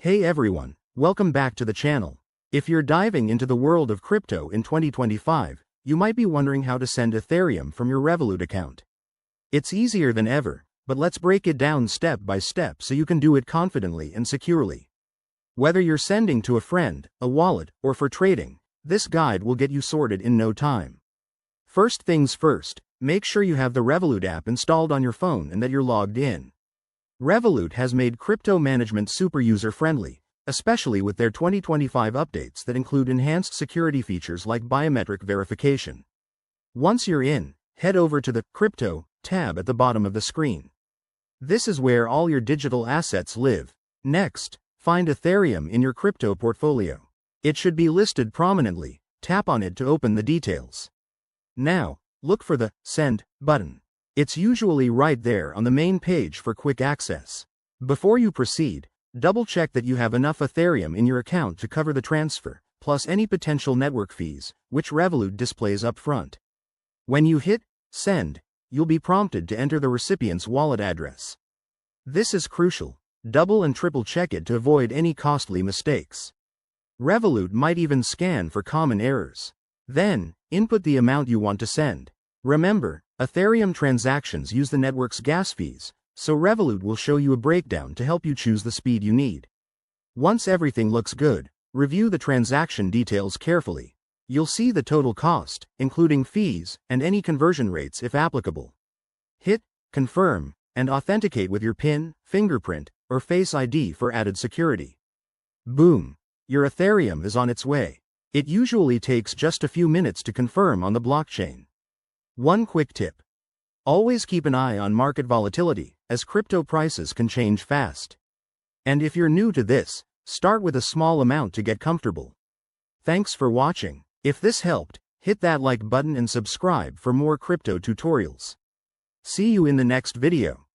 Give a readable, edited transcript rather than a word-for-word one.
Hey everyone, welcome back to the channel. If you're diving into the world of crypto in 2025, you might be wondering how to send Ethereum from your Revolut account. It's easier than ever, but let's break it down step by step so you can do it confidently and securely. Whether you're sending to a friend, a wallet, or for trading, this guide will get you sorted in no time. First things first, make sure you have the Revolut app installed on your phone and that you're logged in. Revolut has made crypto management super user-friendly, especially with their 2025 updates that include enhanced security features like biometric verification. Once you're in, head over to the Crypto tab at the bottom of the screen. This is where all your digital assets live. Next, find Ethereum in your crypto portfolio. It should be listed prominently. Tap on it to open the details. Now, look for the Send button. It's usually right there on the main page for quick access. Before you proceed, double-check that you have enough Ethereum in your account to cover the transfer, plus any potential network fees, which Revolut displays up front. When you hit Send, you'll be prompted to enter the recipient's wallet address. This is crucial. Double and triple check it to avoid any costly mistakes. Revolut might even scan for common errors. Then, input the amount you want to send. Remember, Ethereum transactions use the network's gas fees, so Revolut will show you a breakdown to help you choose the speed you need. Once everything looks good, review the transaction details carefully. You'll see the total cost, including fees, and any conversion rates if applicable. Hit Confirm, and authenticate with your PIN, fingerprint, or Face ID for added security. Boom! Your Ethereum is on its way. It usually takes just a few minutes to confirm on the blockchain. One quick tip. Always keep an eye on market volatility, as crypto prices can change fast. And if you're new to this, start with a small amount to get comfortable. Thanks for watching. If this helped, hit that like button and subscribe for more crypto tutorials. See you in the next video.